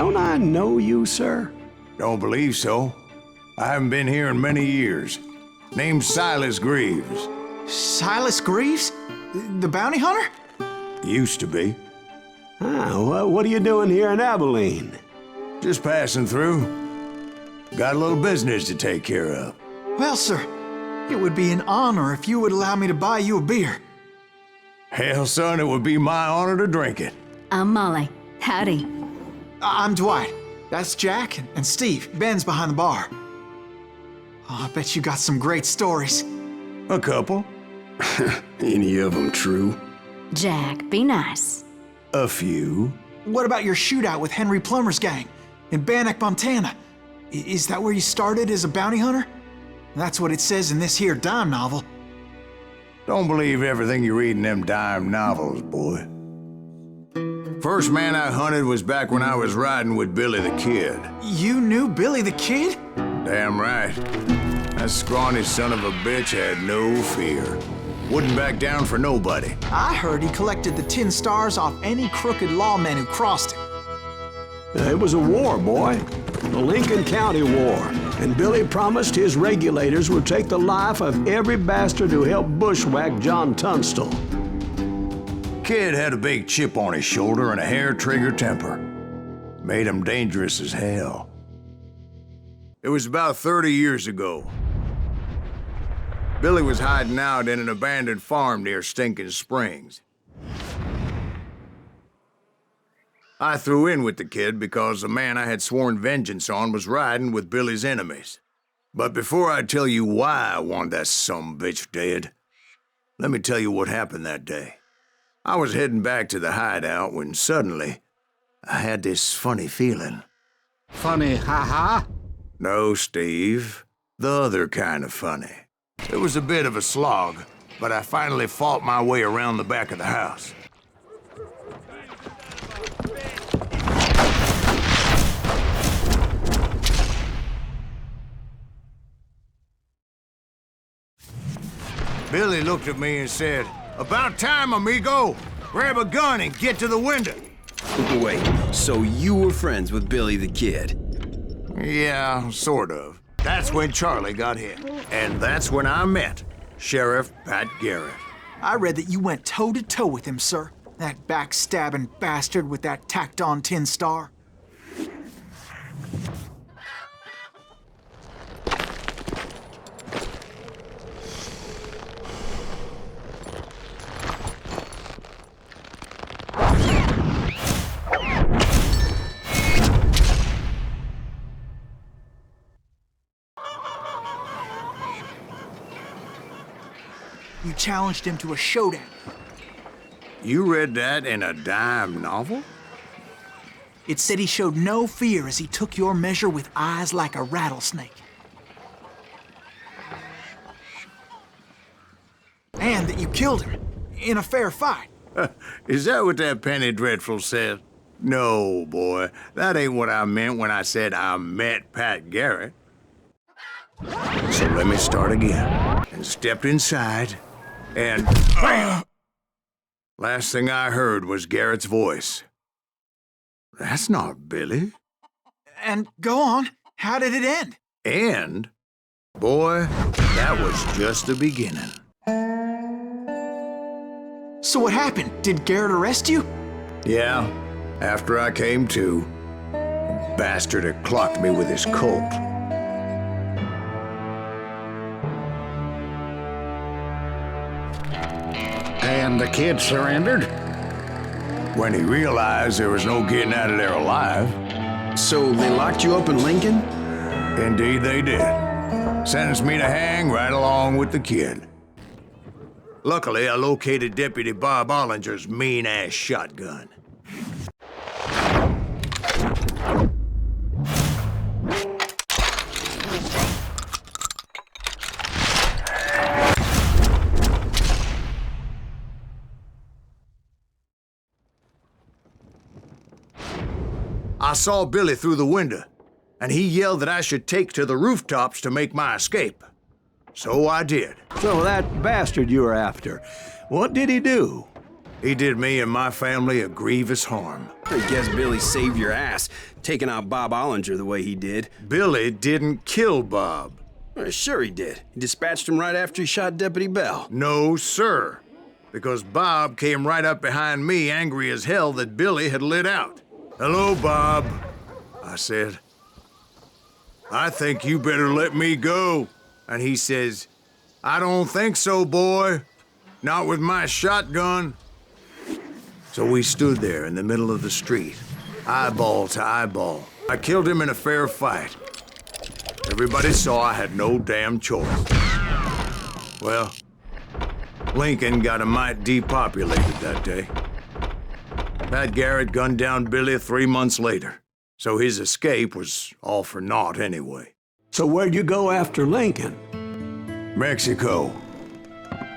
Don't I know you, sir? Don't believe so. I haven't been here in many years. Name's Silas Greaves. Silas Greaves? The bounty hunter? Used to be. Ah, what are you doing here in Abilene? Just passing through. Got a little business to take care of. Well, sir, it would be an honor if you would allow me to buy you a beer. Hell, son, it would be my honor to drink it. I'm Molly. Howdy. I'm Dwight. That's Jack and Steve. Ben's behind the bar. Oh, I bet you got some great stories. A couple. Any of them true? Jack, be nice. A few. What about your shootout with Henry Plummer's gang in Bannock, Montana? Is that where you started as a bounty hunter? That's what it says in this here dime novel. Don't believe everything you read in them dime novels, boy. First man I hunted was back when I was riding with Billy the Kid. You knew Billy the Kid? Damn right. That scrawny son of a bitch had no fear. Wouldn't back down for nobody. I heard he collected the 10 stars off any crooked lawmen who crossed him. It was a war, boy. The Lincoln County War. And Billy promised his regulators would take the life of every bastard who helped bushwhack John Tunstall. Kid had a big chip on his shoulder and a hair-trigger temper. Made him dangerous as hell. It was about 30 years ago. Billy was hiding out in an abandoned farm near Stinking Springs. I threw in with the kid because the man I had sworn vengeance on was riding with Billy's enemies. But before I tell you why I want that sumbitch dead, let me tell you what happened that day. I was heading back to the hideout when suddenly I had this funny feeling. Funny, ha-ha? No, Steve. The other kind of funny. It was a bit of a slog, but I finally fought my way around the back of the house. Billy looked at me and said, "About time, amigo! Grab a gun and get to the window." Wait, so you were friends with Billy the Kid? Yeah, sort of. That's when Charlie got hit. And that's when I met Sheriff Pat Garrett. I read that you went toe-to-toe with him, sir. That backstabbing bastard with that tacked-on 10 star. You challenged him to a showdown. You read that in a dime novel? It said he showed no fear as he took your measure with eyes like a rattlesnake. And that you killed him in a fair fight. Is that what that Penny Dreadful said? No, boy. That ain't what I meant when I said I met Pat Garrett. So let me start again. And stepped inside, and last thing I heard was Garrett's voice. That's not Billy. And go on, how did it end? And, boy, that was just the beginning. So what happened? Did Garrett arrest you? Yeah, after I came to, the bastard had clocked me with his Colt. And the kid surrendered? When he realized there was no getting out of there alive. So they locked you up in Lincoln? Indeed they did. Sentenced me to hang right along with the kid. Luckily, I located Deputy Bob Ollinger's mean-ass shotgun. I saw Billy through the window, and he yelled that I should take to the rooftops to make my escape. So I did. So that bastard you were after, what did he do? He did me and my family a grievous harm. I guess Billy saved your ass, taking out Bob Ollinger the way he did. Billy didn't kill Bob. Sure he did. He dispatched him right after he shot Deputy Bell. No, sir. Because Bob came right up behind me, angry as hell that Billy had lit out. "Hello, Bob," I said. "I think you better let me go." And he says, "I don't think so, boy. Not with my shotgun." So we stood there in the middle of the street, eyeball to eyeball. I killed him in a fair fight. Everybody saw I had no damn choice. Well, Lincoln got a mite depopulated that day. Pat Garrett gunned down Billy 3 months later, so his escape was all for naught anyway. So where'd you go after Lincoln? Mexico.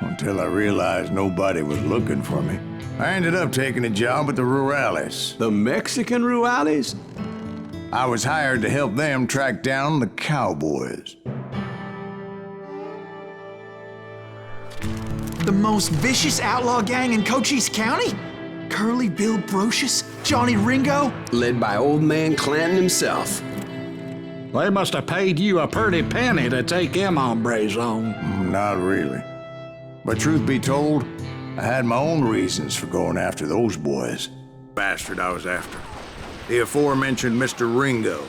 Until I realized nobody was looking for me. I ended up taking a job at the Rurales. The Mexican Rurales? I was hired to help them track down the Cowboys. The most vicious outlaw gang in Cochise County? Curly Bill Brocious? Johnny Ringo? Led by old man Clanton himself. They must have paid you a pretty penny to take them hombres on. Not really. But truth be told, I had my own reasons for going after those boys. Bastard I was after. The aforementioned Mr. Ringo.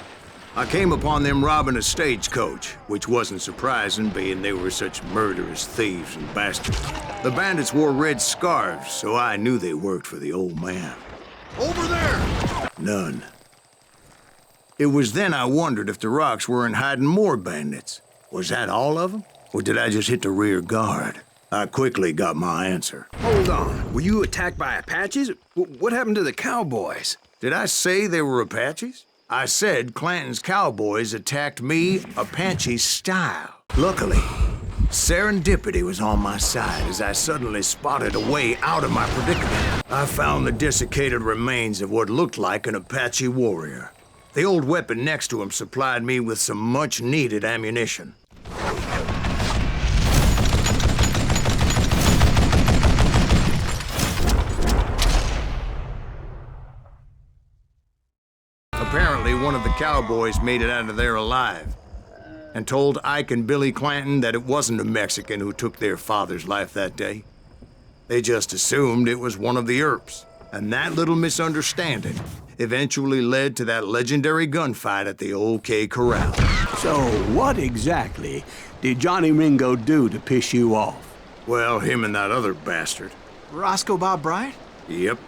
I came upon them robbing a stagecoach, which wasn't surprising, being they were such murderous thieves and bastards. The bandits wore red scarves, so I knew they worked for the old man. "Over there!" None. It was then I wondered if the rocks weren't hiding more bandits. Was that all of them? Or did I just hit the rear guard? I quickly got my answer. Hold on. Were you attacked by Apaches? What happened to the Cowboys? Did I say they were Apaches? I said Clanton's Cowboys attacked me Apache style. Luckily, serendipity was on my side as I suddenly spotted a way out of my predicament. I found the desiccated remains of what looked like an Apache warrior. The old weapon next to him supplied me with some much-needed ammunition. Apparently, one of the Cowboys made it out of there alive and told Ike and Billy Clanton that it wasn't a Mexican who took their father's life that day. They just assumed it was one of the Earps, and that little misunderstanding eventually led to that legendary gunfight at the OK Corral. So what exactly did Johnny Ringo do to piss you off? Well, him and that other bastard. Roscoe Bob Bryant? Yep.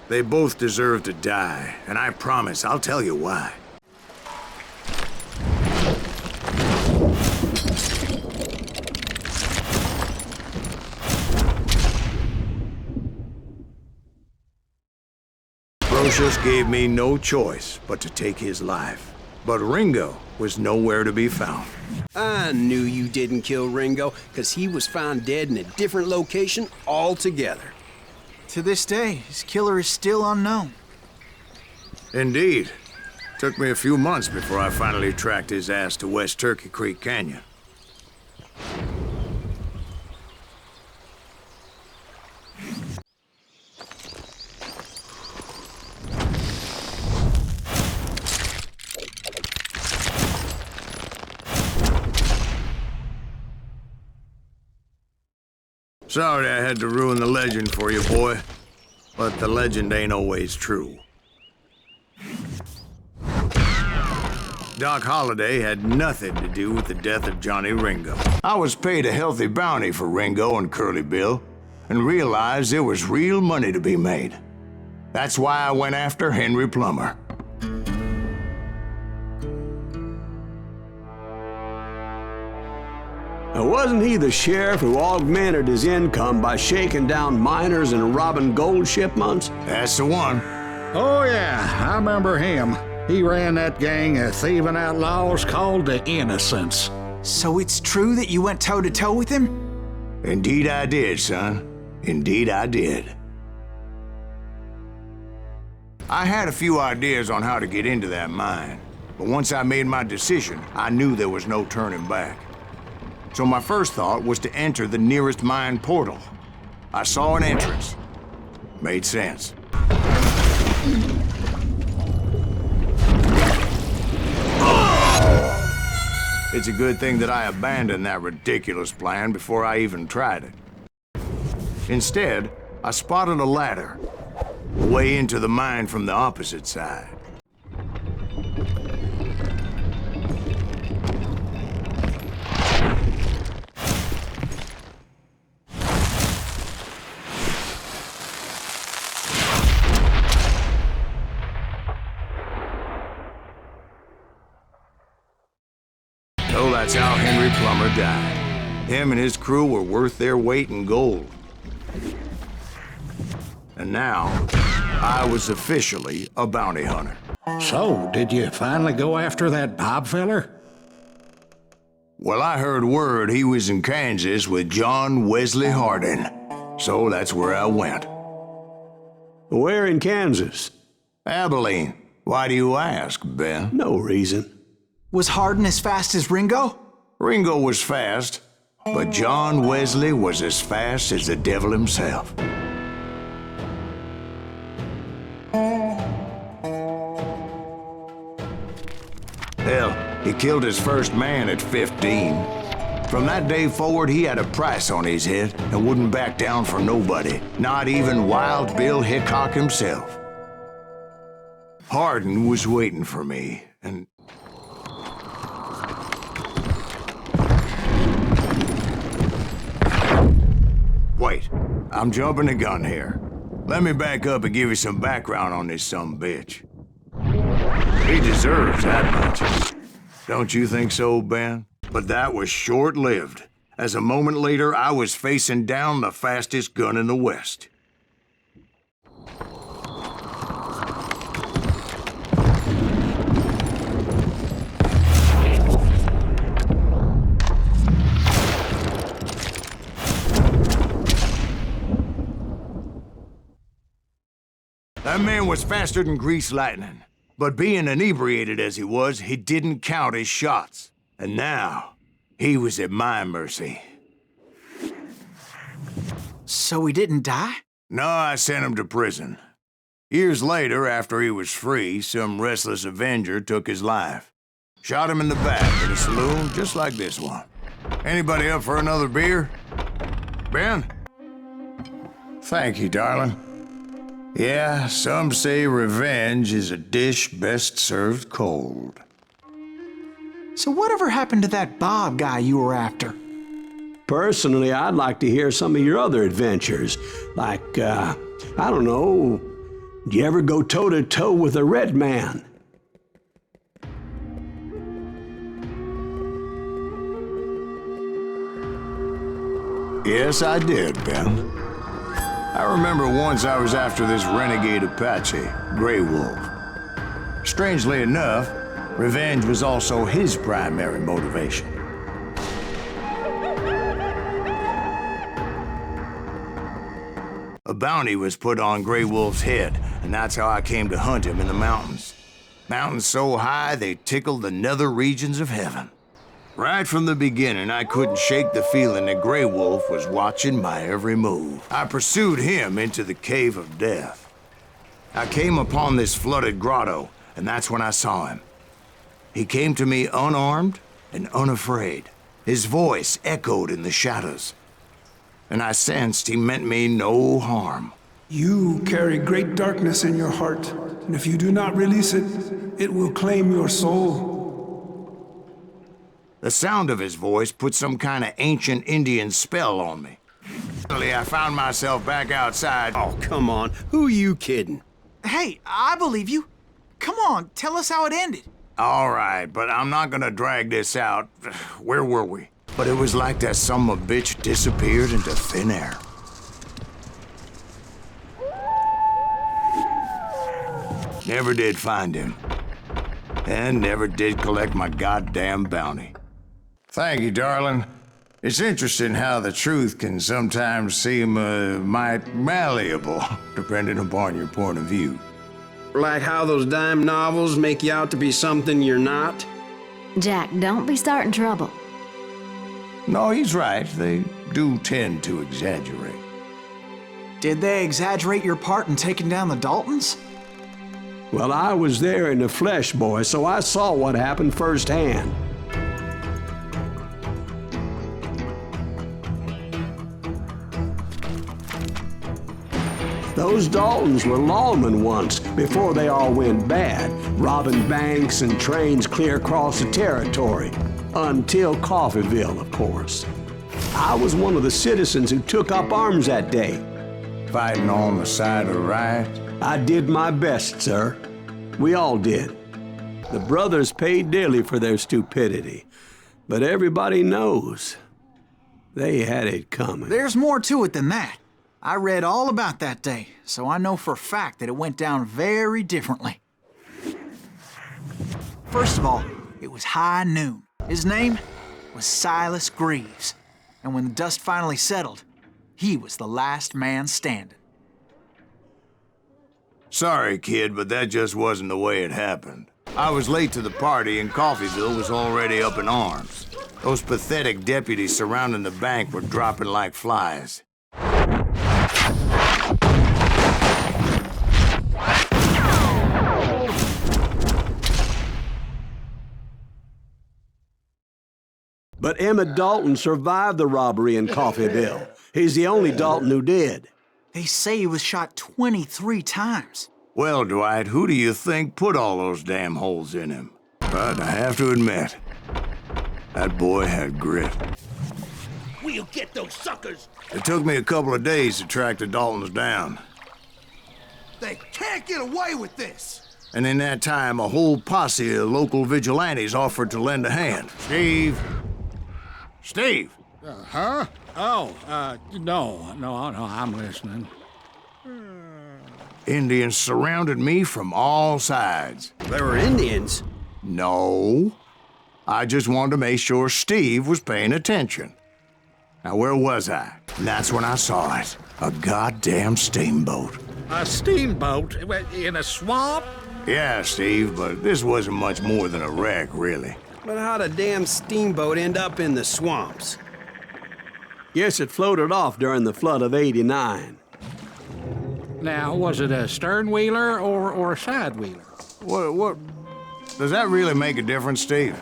They both deserve to die, and I promise I'll tell you why. Brocious gave me no choice but to take his life. But Ringo was nowhere to be found. I knew you didn't kill Ringo, because he was found dead in a different location altogether. To this day, his killer is still unknown. Indeed. Took me a few months before I finally tracked his ass to West Turkey Creek Canyon. Sorry I had to ruin the legend for you, boy. But the legend ain't always true. Doc Holliday had nothing to do with the death of Johnny Ringo. I was paid a healthy bounty for Ringo and Curly Bill, and realized there was real money to be made. That's why I went after Henry Plummer. Now, wasn't he the sheriff who augmented his income by shaking down miners and robbing gold shipments? That's the one. Oh, yeah, I remember him. He ran that gang of thieving outlaws called the Innocents. So it's true that you went toe-to-toe with him? Indeed I did, son. Indeed I did. I had a few ideas on how to get into that mine, but once I made my decision, I knew there was no turning back. So my first thought was to enter the nearest mine portal. I saw an entrance, Made sense. It's a good thing that I abandoned that ridiculous plan before I even tried it. Instead, I spotted a ladder, a way into the mine from the opposite side. So that's how Henry Plummer died. Him and his crew were worth their weight in gold. And now, I was officially a bounty hunter. So, did you finally go after that Bob feller? Well, I heard word he was in Kansas with John Wesley Hardin. So that's where I went. Where in Kansas? Abilene. Why do you ask, Ben? No reason. Was Hardin as fast as Ringo? Ringo was fast, but John Wesley was as fast as the devil himself. Hell, he killed his first man at 15. From that day forward, he had a price on his head and wouldn't back down for nobody, not even Wild Bill Hickok himself. Hardin was waiting for me, and... Wait, I'm jumping the gun here. Let me back up and give you some background on this sumbitch. He deserves that much. Don't you think so, Ben? But that was short-lived. As a moment later, I was facing down the fastest gun in the West. That man was faster than greased lightning. But being inebriated as he was, he didn't count his shots. And now, he was at my mercy. So he didn't die? No, I sent him to prison. Years later, after he was free, some restless Avenger took his life. Shot him in the back in a saloon just like this one. Anybody up for another beer? Ben? Thank you, darling. Yeah, some say revenge is a dish best served cold. So whatever happened to that Bob guy you were after? Personally, I'd like to hear some of your other adventures. Like, I don't know, do you ever go toe-to-toe with a red man? Yes, I did, Ben. I remember once I was after this renegade Apache, Grey Wolf. Strangely enough, revenge was also his primary motivation. A bounty was put on Grey Wolf's head, and that's how I came to hunt him in the mountains. Mountains so high they tickled the nether regions of heaven. Right from the beginning, I couldn't shake the feeling that Grey Wolf was watching my every move. I pursued him into the Cave of Death. I came upon this flooded grotto, and that's when I saw him. He came to me unarmed and unafraid. His voice echoed in the shadows, and I sensed he meant me no harm. You carry great darkness in your heart, and if you do not release it, it will claim your soul. The sound of his voice put some kind of ancient Indian spell on me. Suddenly, I found myself back outside. Oh, come on. Who are you kidding? Hey, I believe you. Come on, tell us how it ended. All right, but I'm not gonna drag this out. Where were we? But it was like that son of a bitch disappeared into thin air. Never did find him. And never did collect my goddamn bounty. Thank you, darling. It's interesting how the truth can sometimes seem, might malleable, depending upon your point of view. Like how those dime novels make you out to be something you're not? Jack, don't be starting trouble. No, he's right. They do tend to exaggerate. Did they exaggerate your part in taking down the Daltons? Well, I was there in the flesh, boy, so I saw what happened firsthand. Those Daltons were lawmen once, before they all went bad, robbing banks and trains clear across the territory. Until Coffeeville, of course. I was one of the citizens who took up arms that day. Fighting on the side of the riot? I did my best, sir. We all did. The brothers paid dearly for their stupidity. But everybody knows they had it coming. There's more to it than that. I read all about that day, so I know for a fact that it went down very differently. First of all, it was high noon. His name was Silas Greaves. And when the dust finally settled, he was the last man standing. Sorry, kid, but that just wasn't the way it happened. I was late to the party and Coffeeville was already up in arms. Those pathetic deputies surrounding the bank were dropping like flies. But Emmett Dalton survived the robbery in Coffeeville. He's the only Dalton who did. They say he was shot 23 times. Well, Dwight, who do you think put all those damn holes in him? But I have to admit, that boy had grit. We'll get those suckers! It took me a couple of days to track the Daltons down. They can't get away with this! And in that time, a whole posse of local vigilantes offered to lend a hand. Steve! Steve! Huh? Oh, no, I'm listening. Indians surrounded me from all sides. There were Indians? No. I just wanted to make sure Steve was paying attention. Now, where was I? And that's when I saw it. A goddamn steamboat. A steamboat in a swamp? Yeah, Steve, but this wasn't much more than a wreck, really. But how'd a damn steamboat end up in the swamps? Yes, it floated off during the flood of '89. Now, was it a stern-wheeler or a side-wheeler? What? Does that really make a difference, Steve?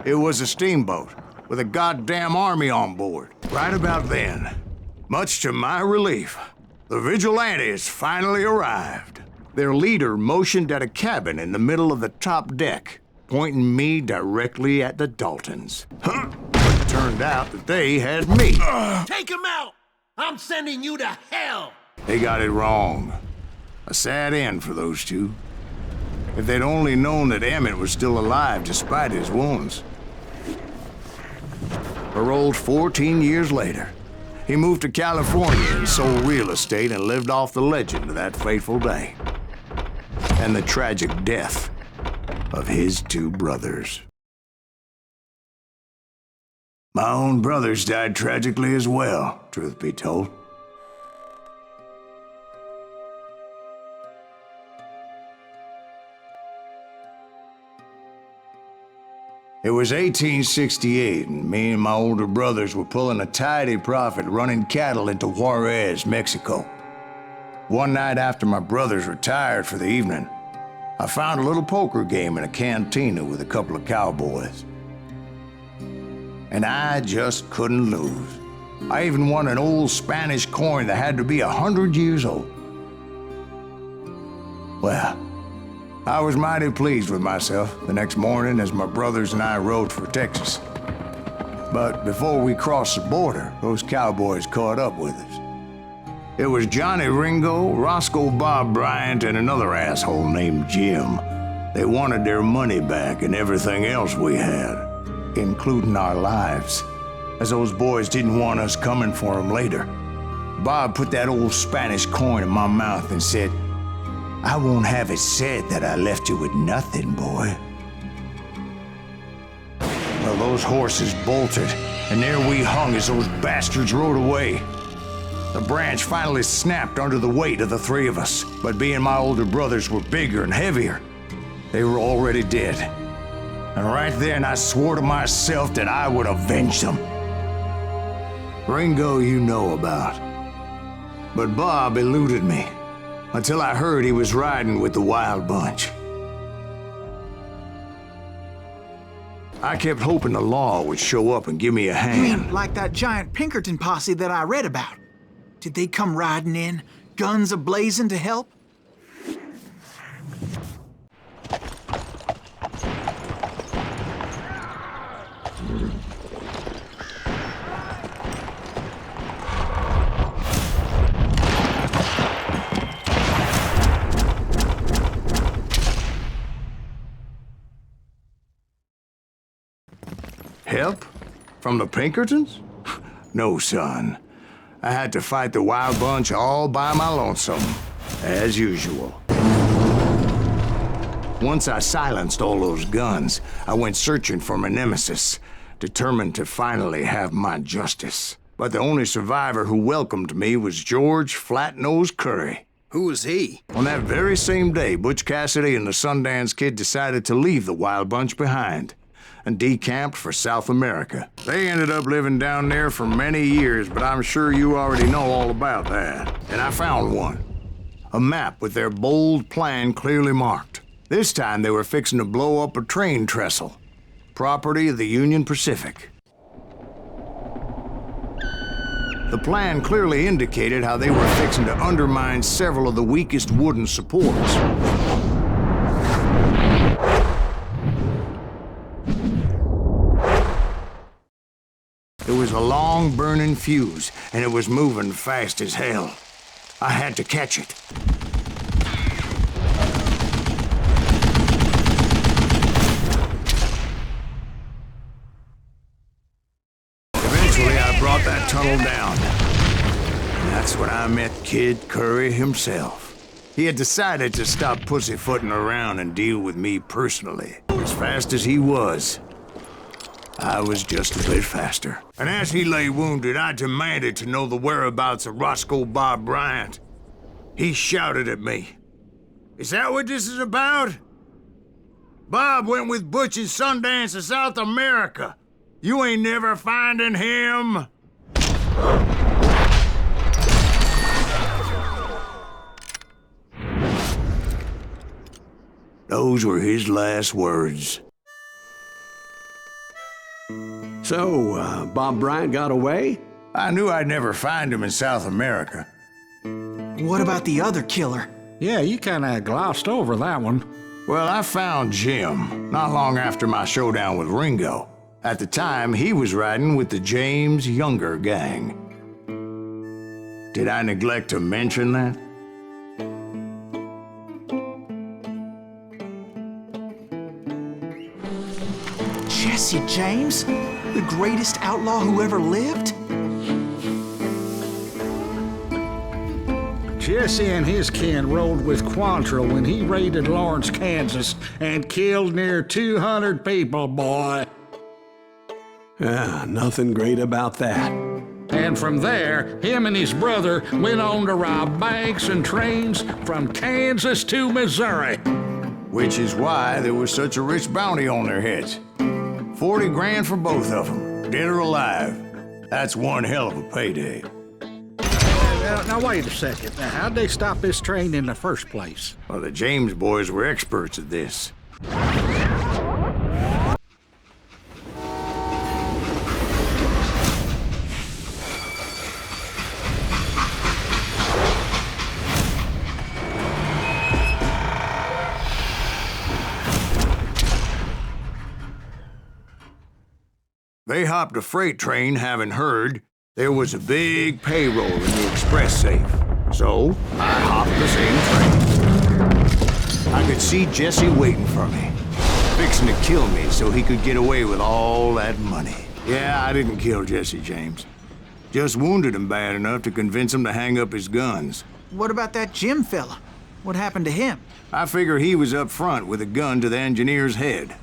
It was a steamboat with a goddamn army on board. Right about then, much to my relief, the vigilantes finally arrived. Their leader motioned at a cabin in the middle of the top deck, pointing me directly at the Daltons. Huh? It turned out that they had me. Take him out! I'm sending you to hell! They got it wrong. A sad end for those two. If they'd only known that Emmett was still alive despite his wounds. Paroled 14 years later, he moved to California and sold real estate and lived off the legend of that fateful day. And the tragic death of his two brothers. My own brothers died tragically as well, truth be told. It was 1868, and me and my older brothers were pulling a tidy profit running cattle into Juarez, Mexico. One night after my brothers retired for the evening, I found a little poker game in a cantina with a couple of cowboys. And I just couldn't lose. I even won an old Spanish coin that had to be 100 years old. Well, I was mighty pleased with myself the next morning as my brothers and I rode for Texas. But before we crossed the border, those cowboys caught up with us. It was Johnny Ringo, Roscoe Bob Bryant, and another asshole named Jim. They wanted their money back and everything else we had, including our lives, as those boys didn't want us coming for them later. Bob put that old Spanish coin in my mouth and said, "I won't have it said that I left you with nothing, boy." Well, those horses bolted, and there we hung as those bastards rode away. The branch finally snapped under the weight of the three of us, but being my older brothers were bigger and heavier, they were already dead. And right then I swore to myself that I would avenge them. Ringo you know about. But Bob eluded me until I heard he was riding with the Wild Bunch. I kept hoping the law would show up and give me a hand. You mean like that giant Pinkerton posse that I read about? Did they come riding in, guns a-blazing to help? Help? From the Pinkertons? No, son. I had to fight the Wild Bunch all by my lonesome, as usual. Once I silenced all those guns, I went searching for my nemesis, determined to finally have my justice. But the only survivor who welcomed me was George Flat-Nosed Curry. Who was he? On that very same day, Butch Cassidy and the Sundance Kid decided to leave the Wild Bunch behind and decamped for South America. They ended up living down there for many years, but I'm sure you already know all about that. And I found one. A map with their bold plan clearly marked. This time they were fixing to blow up a train trestle, property of the Union Pacific. The plan clearly indicated how they were fixing to undermine several of the weakest wooden supports. It was a long burning fuse, and it was moving fast as hell. I had to catch it. Eventually, I brought that tunnel down. And that's when I met Kid Curry himself. He had decided to stop pussyfooting around and deal with me personally. As fast as he was, I was just a bit faster. And as he lay wounded, I demanded to know the whereabouts of Roscoe Bob Bryant. He shouted at me. "Is that what this is about? Bob went with Butch and Sundance to South America. You ain't never finding him." Those were his last words. So, Bob Bryant got away? I knew I'd never find him in South America. What about the other killer? Yeah, you kinda glossed over that one. Well, I found Jim not long after my showdown with Ringo. At the time, he was riding with the James Younger gang. Did I neglect to mention that? Jesse James? The greatest outlaw who ever lived? Jesse and his kin rode with Quantrill when he raided Lawrence, Kansas, and killed near 200 people, boy. Nothing great about that. And from there, him and his brother went on to rob banks and trains from Kansas to Missouri. Which is why there was such a rich bounty on their heads. 40 grand for both of them, dead or alive. That's one hell of a payday. Now wait a second. Now, how'd they stop this train in the first place? Well, the James boys were experts at this. They hopped a freight train, having heard there was a big payroll in the express safe. So, I hopped the same train. I could see Jesse waiting for me, fixing to kill me so he could get away with all that money. Yeah, I didn't kill Jesse James. Just wounded him bad enough to convince him to hang up his guns. What about that Jim fella? What happened to him? I figure he was up front with a gun to the engineer's head.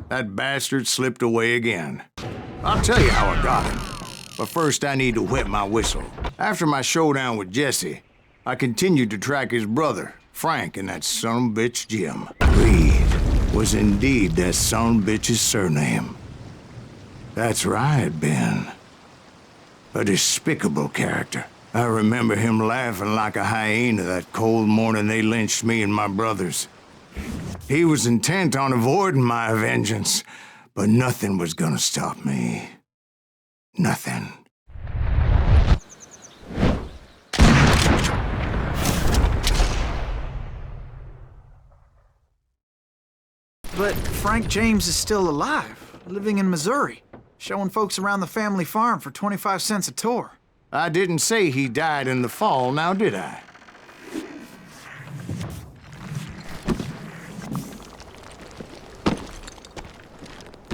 That bastard slipped away again. I'll tell you how I got him. But first, I need to wet my whistle. After my showdown with Jesse, I continued to track his brother, Frank, and that sumbitch Jim. Reed was indeed that sumbitch's surname. That's right, Ben. A despicable character. I remember him laughing like a hyena that cold morning they lynched me and my brothers. He was intent on avoiding my vengeance, but nothing was gonna stop me. Nothing. But Frank James is still alive, living in Missouri, showing folks around the family farm for 25 cents a tour. I didn't say he died in the fall, now did I?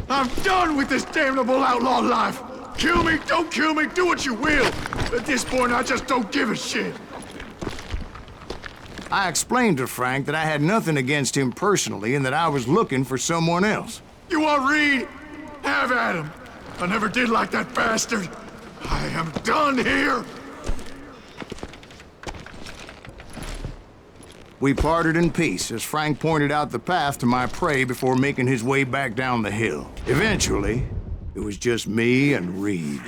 I'm done with this damnable outlaw life. Kill me, don't kill me, do what you will. At this point, I just don't give a shit. I explained to Frank that I had nothing against him personally and that I was looking for someone else. You want Reed? Have at him. I never did like that bastard. I am done here. We parted in peace as Frank pointed out the path to my prey before making his way back down the hill. Eventually, it was just me and Reed.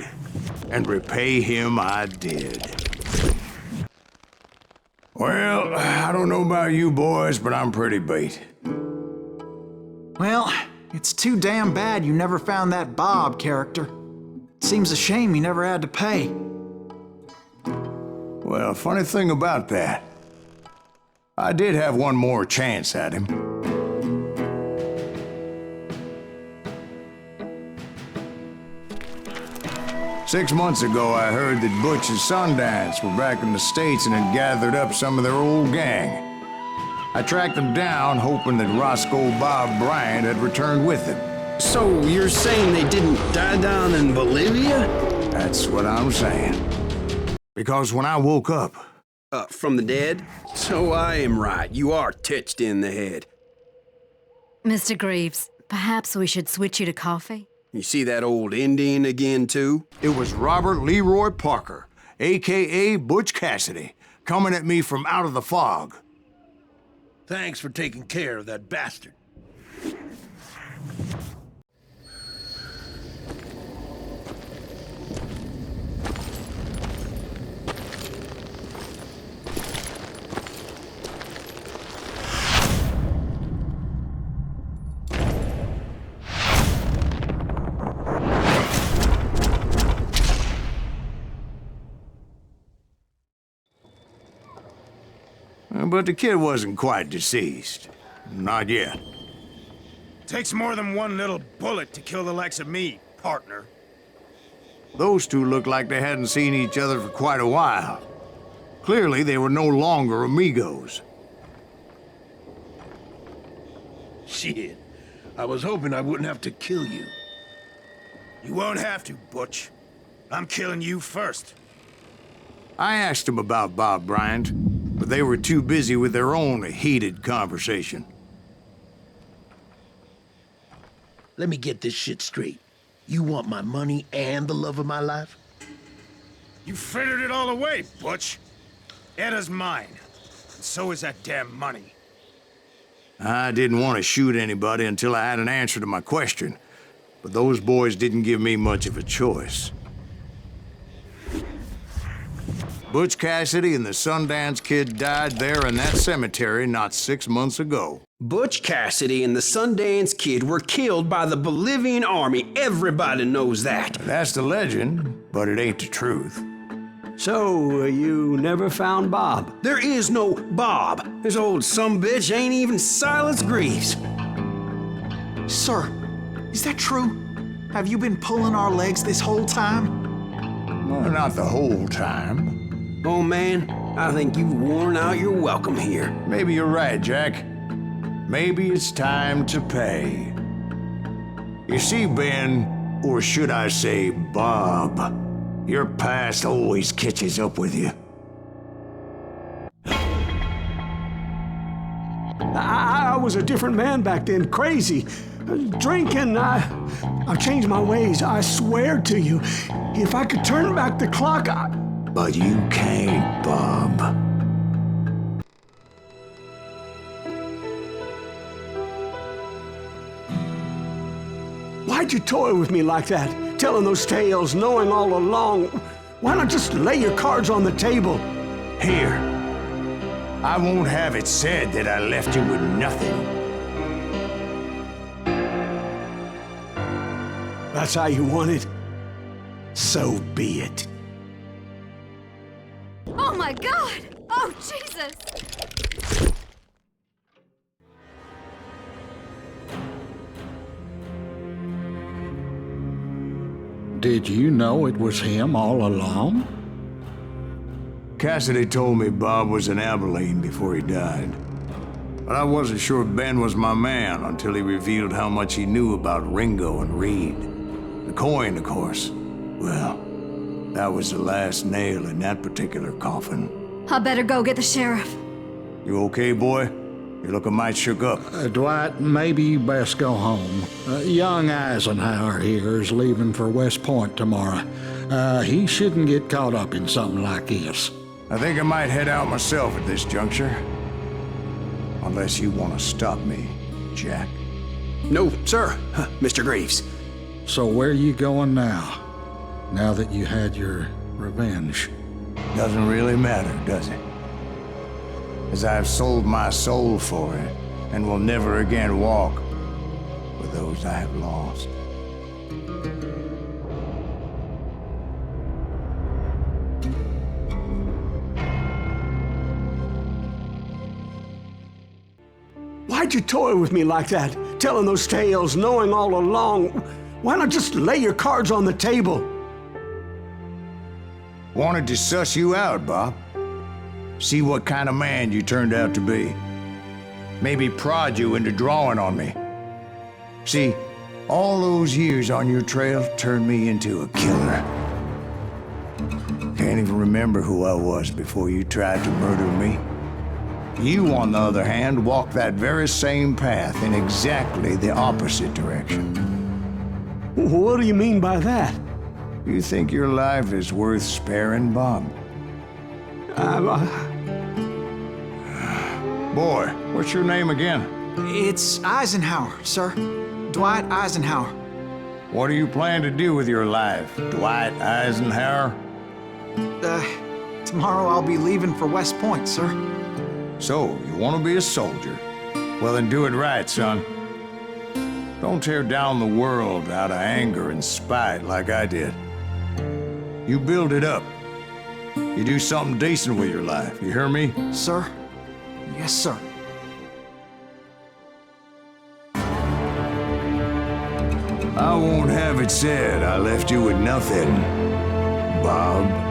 And repay him I did. Well, I don't know about you boys, but I'm pretty beat. Well, it's too damn bad you never found that Bob character. Seems a shame you never had to pay. Well, funny thing about that, I did have one more chance at him. Six months ago, I heard that Butch and Sundance were back in the States and had gathered up some of their old gang. I tracked them down, hoping that Roscoe Bob Bryant had returned with them. So you're saying they didn't die down in Bolivia? That's what I'm saying. Because when I woke up... From the dead? So I am right. You are touched in the head. Mr. Greaves, perhaps we should switch you to coffee? You see that old Indian again, too? It was Robert Leroy Parker, a.k.a. Butch Cassidy, coming at me from out of the fog. Thanks for taking care of that bastard. But the kid wasn't quite deceased. Not yet. Takes more than one little bullet to kill the likes of me, partner. Those two looked like they hadn't seen each other for quite a while. Clearly, they were no longer amigos. Shit. I was hoping I wouldn't have to kill you. You won't have to, Butch. I'm killing you first. I asked them about Bob Bryant, but they were too busy with their own heated conversation. Let me get this shit straight. You want my money and the love of my life? You frittered it all away, Butch. Etta's mine. And so is that damn money. I didn't want to shoot anybody until I had an answer to my question, but those boys didn't give me much of a choice. Butch Cassidy and the Sundance Kid died there in that cemetery not 6 months ago. Butch Cassidy and the Sundance Kid were killed by the Bolivian army. Everybody knows that. That's the legend, but it ain't the truth. So, you never found Bob? There is no Bob. This old sumbitch ain't even Silas Greaves. Sir, is that true? Have you been pulling our legs this whole time? Well, not the whole time. Oh, man, I think you've worn out your welcome here. Maybe you're right, Jack. Maybe it's time to pay. You see, Ben, or should I say Bob, your past always catches up with you. I was a different man back then, crazy. Drinking, I've changed my ways, I swear to you. If I could turn back the clock, But you can't, Bob. Why'd you toy with me like that? Telling those tales, knowing all along. Why not just lay your cards on the table? Here. I won't have it said that I left you with nothing. That's how you want it? So be it. Oh my God! Oh, Jesus! Did you know it was him all along? Cassidy told me Bob was in Abilene before he died. But I wasn't sure Ben was my man until he revealed how much he knew about Ringo and Reed. The coin, of course. Well, that was the last nail in that particular coffin. I better go get the sheriff. You okay, boy? You're looking mighty shook up. Dwight, maybe you best go home. Young Eisenhower here is leaving for West Point tomorrow. He shouldn't get caught up in something like this. I think I might head out myself at this juncture. Unless you want to stop me, Jack. No, sir, Mr. Greaves. So where you going now? Now that you had your revenge? Doesn't really matter, does it? As I've sold my soul for it, and will never again walk with those I have lost. Why'd you toy with me like that? Telling those tales, knowing all along. Why not just lay your cards on the table? Wanted to suss you out, Bob. See what kind of man you turned out to be. Maybe prod you into drawing on me. See, all those years on your trail turned me into a killer. Can't even remember who I was before you tried to murder me. You, on the other hand, walked that very same path in exactly the opposite direction. What do you mean by that? You think your life is worth sparing, Bob? Boy, what's your name again? It's Eisenhower, sir. Dwight Eisenhower. What do you plan to do with your life, Dwight Eisenhower? Tomorrow I'll be leaving for West Point, sir. So, you want to be a soldier? Well, then do it right, son. Don't tear down the world out of anger and spite like I did. You build it up. You do something decent with your life, you hear me? Sir? Yes, sir. I won't have it said I left you with nothing, Bob.